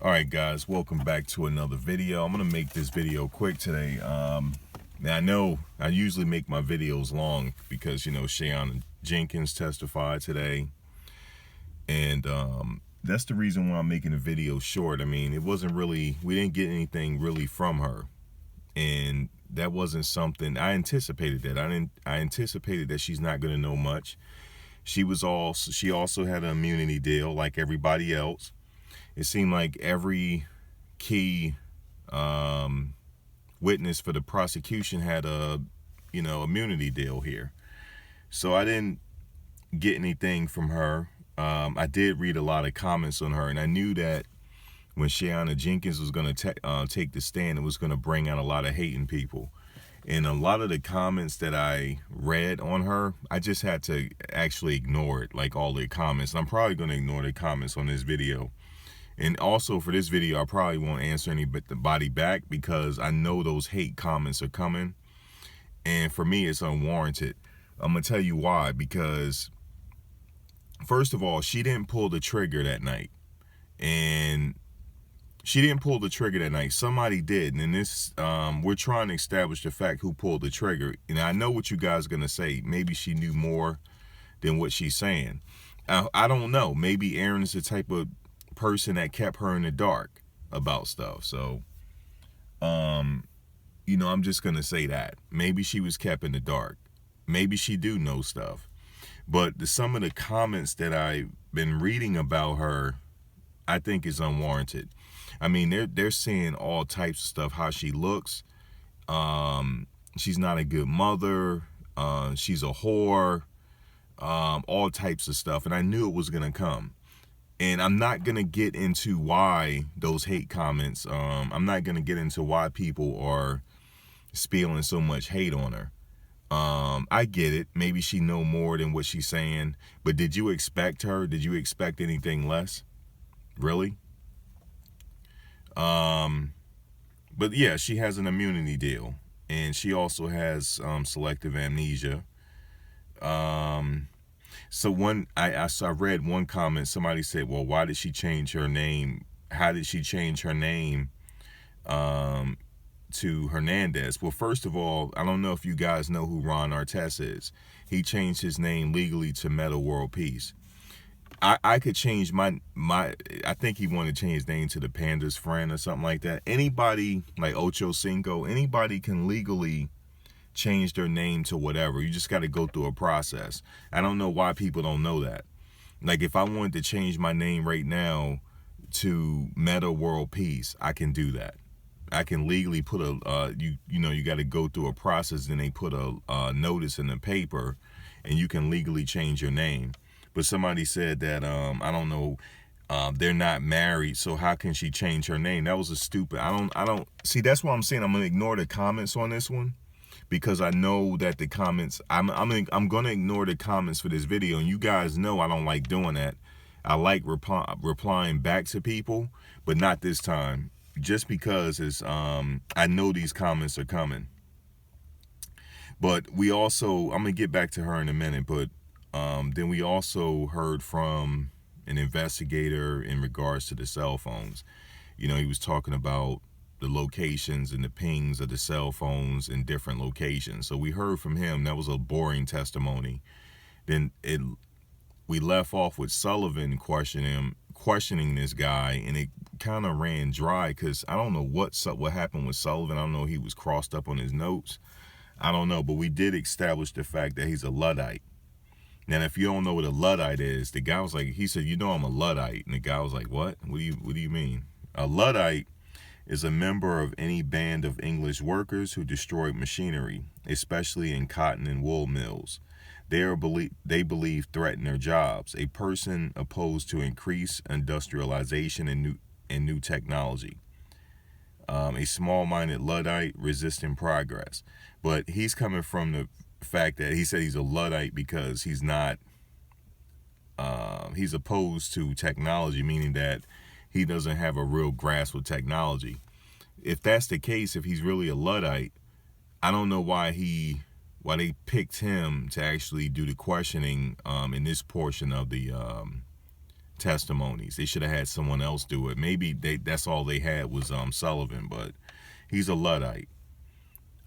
Alright guys, welcome back to another video. I'm going to make this video quick today. Now I know I usually make my videos long because, Shayanna Jenkins testified today. And that's the reason why I'm making the video short. I mean, we didn't get anything really from her. And that wasn't something, I anticipated that. I anticipated that she's not going to know much. She also had an immunity deal like everybody else. It seemed like every key witness for the prosecution had a, immunity deal here. So I didn't get anything from her. I did read a lot of comments on her, and I knew that when Shayanna Jenkins was going to take the stand, it was going to bring out a lot of hate in people. And a lot of the comments that I read on her, I just had to actually ignore it, like all the comments. And I'm probably going to ignore the comments on this video. And also for this video, I probably won't answer anybody back because I know those hate comments are coming. And for me, it's unwarranted. I'm going to tell you why. Because, first of all, she didn't pull the trigger that night. And she didn't pull the trigger that night. Somebody did. And this, we're trying to establish the fact who pulled the trigger. And I know what you guys are going to say. Maybe she knew more than what she's saying. I don't know. Maybe Aaron is the type of person that kept her in the dark about stuff. So, I'm just going to say that. Maybe she was kept in the dark. Maybe she do know stuff. But some of the comments that I've been reading about her, I think is unwarranted. I mean, they're saying all types of stuff, how she looks. She's not a good mother. She's a whore. All types of stuff. And I knew it was going to come. And I'm not going to get into why those hate comments, I'm not going to get into why people are spilling so much hate on her. I get it. Maybe she know more than what she's saying. But did you expect her? Did you expect anything less? Really? But yeah, she has an immunity deal. And she also has selective amnesia. So I read one comment. Somebody said, well, why did she change her name? How did she change her name to Hernandez? Well, first of all, I don't know if you guys know who Ron Artest is. He changed his name legally to Meta World Peace. I could change my I think he wanted to change his name to the Panda's Friend or something like that. Anybody like Ocho Cinco, anybody can legally change their name to whatever. You just got to go through a process. I don't know why people don't know that. Like if I wanted to change my name right now to Meta World Peace, I can do that. I can legally put you got to go through a process, and they put a notice in the paper, and you can legally change your name. But somebody said that I don't know, they're not married, so how can she change her name? That was a stupid. I don't see. That's what I'm saying. I'm gonna ignore the comments on this one because I know that the comments. I'm gonna ignore the comments for this video, and you guys know I don't like doing that. I like replying back to people, but not this time. Just because I know these comments are coming. But we also, I'm gonna get back to her in a minute, but then we also heard from an investigator in regards to the cell phones. He was talking about the locations and the pings of the cell phones in different locations. So we heard from him. That was a boring testimony. Then we left off with Sullivan questioning this guy, and it kind of ran dry because I don't know what happened with Sullivan. I don't know, he was crossed up on his notes. I don't know, but we did establish the fact that he's a Luddite. Now, if you don't know what a Luddite is, the guy was like, he said, I'm a Luddite. And the guy was like, what? What do you mean? A Luddite is a member of any band of English workers who destroyed machinery, especially in cotton and wool mills. They believe threaten their jobs. A person opposed to increased industrialization and new technology. A small-minded Luddite resisting progress. But he's coming from the fact that he said he's a Luddite because he's not, he's opposed to technology, meaning that he doesn't have a real grasp of technology. If that's the case, if he's really a Luddite, I don't know why they picked him to actually do the questioning in this portion of the testimonies. They should have had someone else do it. Maybe that's all they had was Sullivan, but he's a Luddite.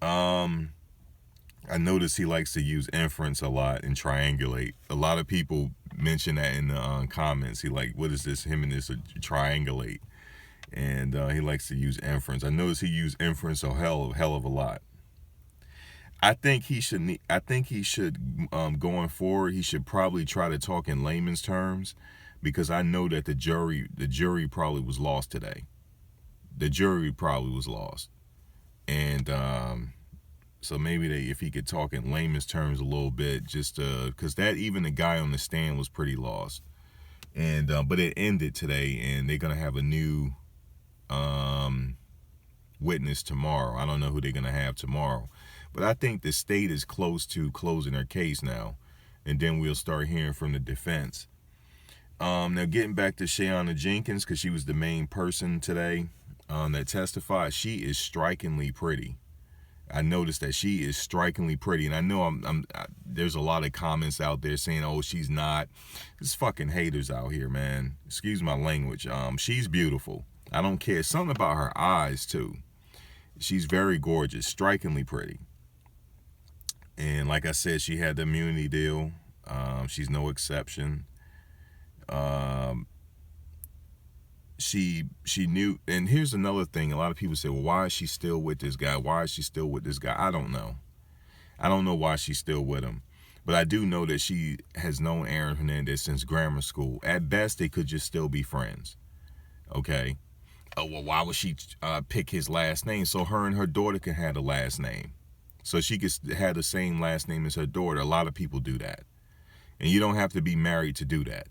I notice he likes to use inference a lot and triangulate. A lot of people mention that in the comments. He like, what is this? Him and this triangulate, and he likes to use inference. I notice he used inference a hell of a lot. I think he should. Going forward, he should probably try to talk in layman's terms, because I know that the jury probably was lost today. The jury probably was lost, and so maybe if he could talk in layman's terms a little bit, just because that even the guy on the stand was pretty lost, and but it ended today, and they're gonna have a new witness tomorrow. I don't know who they're gonna have tomorrow, but I think the state is close to closing their case now, and then we'll start hearing from the defense. Now getting back to Shayanna Jenkins, because she was the main person today that testified. She is strikingly pretty. I noticed that she is strikingly pretty, and I know there's a lot of comments out there saying, "Oh, she's not." There's fucking haters out here, man. Excuse my language. She's beautiful. I don't care. Something about her eyes too. She's very gorgeous, strikingly pretty. And like I said, she had the immunity deal. She's no exception. She knew, and here's another thing. A lot of people say, well, why is she still with this guy? Why is she still with this guy? I don't know. I don't know why she's still with him. But I do know that she has known Aaron Hernandez since grammar school. At best, they could just still be friends. Okay? Oh, well, why would she pick his last name? So her and her daughter can have the last name. So she could have the same last name as her daughter. A lot of people do that. And you don't have to be married to do that.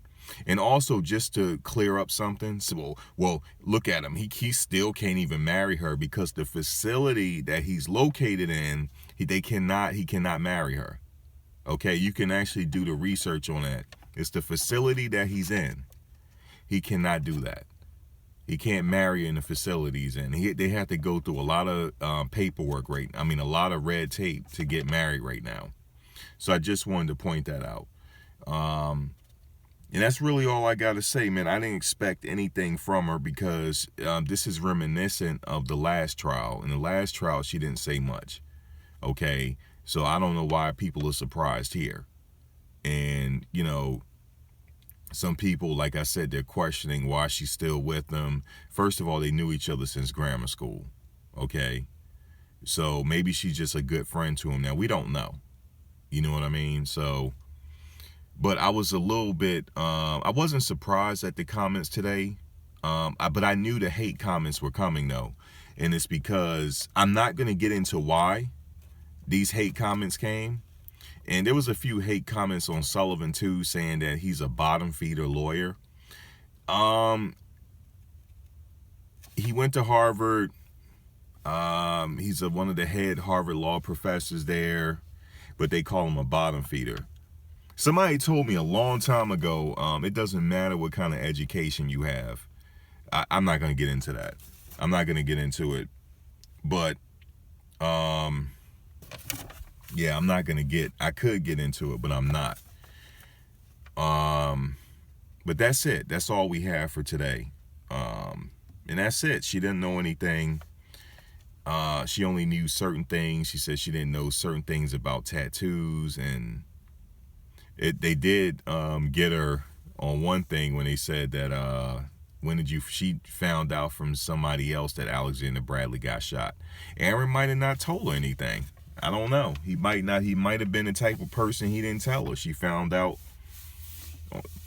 And also, just to clear up something, so, well, look at him. He still can't even marry her because the facility that he's located in, he cannot marry her. Okay, you can actually do the research on that. It's the facility that he's in. He cannot do that. He can't marry in the facilities, and they have to go through a lot of paperwork, right? I mean, a lot of red tape to get married right now. So I just wanted to point that out. And that's really all I got to say, man. I didn't expect anything from her because this is reminiscent of the last trial. In the last trial, she didn't say much. Okay, so I don't know why people are surprised here. And, you know, some people, like I said, they're questioning why she's still with them. First of all, they knew each other since grammar school. Okay, so maybe she's just a good friend to him. Now, we don't know. You know what I mean? So... But I was a little bit, I wasn't surprised at the comments today, but I knew the hate comments were coming, though. And it's because I'm not going to get into why these hate comments came. And there was a few hate comments on Sullivan, too, saying that he's a bottom feeder lawyer. He went to Harvard. He's one of the head Harvard law professors there, but they call him a bottom feeder. Somebody told me a long time ago, it doesn't matter what kind of education you have. I'm not going to get into that. I'm not going to get into it. But, yeah, I'm not going to I could get into it, but I'm not. But that's it. That's all we have for today. And that's it. She didn't know anything. She only knew certain things. She said she didn't know certain things about tattoos, and they did get her on one thing when they said that she found out from somebody else that Alexander Bradley got shot. Aaron might have not told her anything. I don't know. He might have been the type of person he didn't tell her. She found out.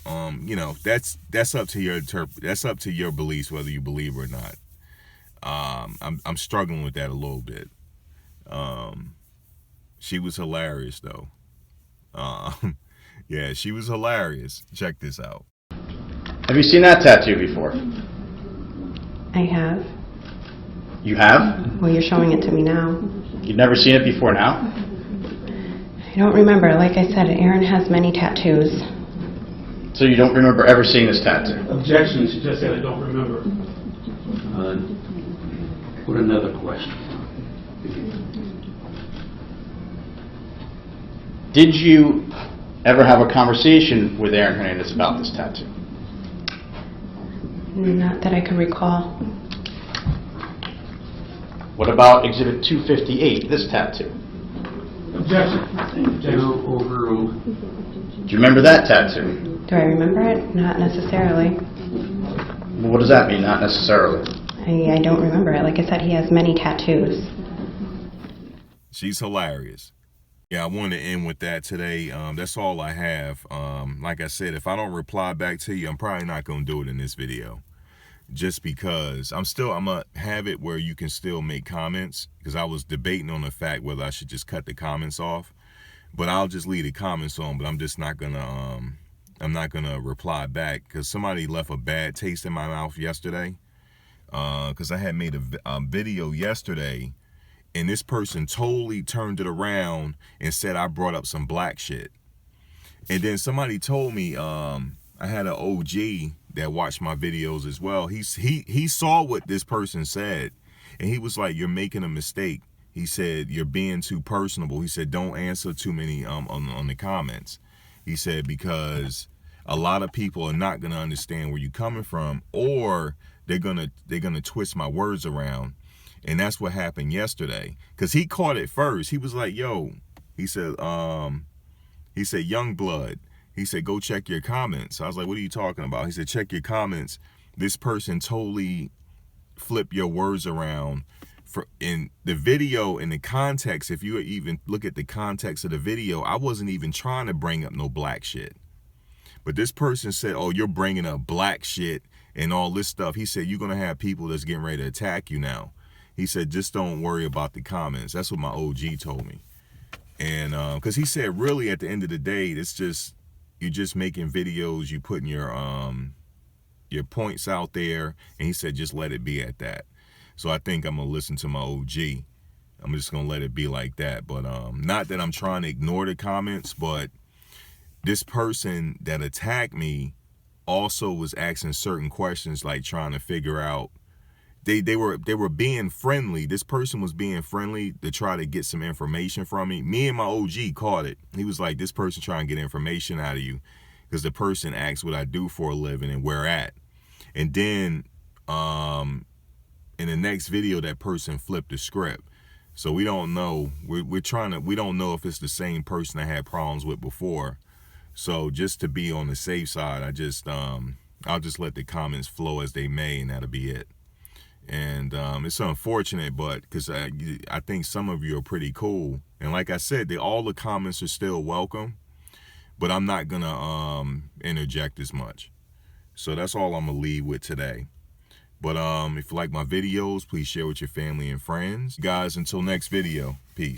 You know, that's up to your beliefs, whether you believe or not. I'm struggling with that a little bit. She was hilarious though. Yeah, she was hilarious. Check this out. Have you seen that tattoo before? I have. You have? Well, you're showing it to me now. You've never seen it before now? I don't remember. Like I said, Aaron has many tattoos. So you don't remember ever seeing this tattoo? Objection. She just said I don't remember. Put another question. Did you ever have a conversation with Aaron Hernandez about this tattoo? Not that I can recall. What about Exhibit 258, this tattoo? Objection. Objection. Overruled. Do you remember that tattoo? Do I remember it? Not necessarily. Well, what does that mean, not necessarily? I don't remember it. Like I said, he has many tattoos. She's hilarious. Yeah, I wanted to end with that today. That's all I have. Like I said, if I don't reply back to you, I'm probably not going to do it in this video. Just because I'm going to have it where you can still make comments, because I was debating on the fact whether I should just cut the comments off. But I'll just leave the comments on, but I'm just not going to, I'm not going to reply back, because somebody left a bad taste in my mouth yesterday. Because I had made a video yesterday, and this person totally turned it around and said I brought up some black shit. And then somebody told me, I had an OG that watched my videos as well. He saw what this person said, and he was like, "You're making a mistake." He said, "You're being too personable." He said, "Don't answer too many on the comments." He said, because a lot of people are not gonna understand where you're coming from, or they're gonna twist my words around. And that's what happened yesterday, because he caught it first. He was like, "Yo," he said, "Young blood." He said, "Go check your comments." I was like, "What are you talking about?" He said, "Check your comments. This person totally flipped your words around." In the video, in the context, if you even look at the context of the video, I wasn't even trying to bring up no black shit. But this person said, "Oh, you're bringing up black shit and all this stuff." He said, "You're going to have people that's getting ready to attack you now." He said, "Just don't worry about the comments." That's what my OG told me. And because he said, really, at the end of the day, it's just, you're just making videos, you putting your points out there. And he said, just let it be at that. So I think I'm going to listen to my OG. I'm just going to let it be like that. But not that I'm trying to ignore the comments, but this person that attacked me also was asking certain questions, like trying to figure out, they were being friendly. This person was being friendly to try to get some information from me. Me and my OG caught it. He was like, "This person trying to get information out of you," because the person asked what I do for a living and where at. And then in the next video, that person flipped the script. So we don't know. We don't know if it's the same person I had problems with before. So just to be on the safe side, I'll just let the comments flow as they may, and that'll be it. And it's unfortunate, but because I think some of you are pretty cool, and like I said, all the comments are still welcome, but I'm not gonna interject as much. So that's all I'm gonna leave with today. But if you like my videos, please share with your family and friends. Guys, until next video, peace.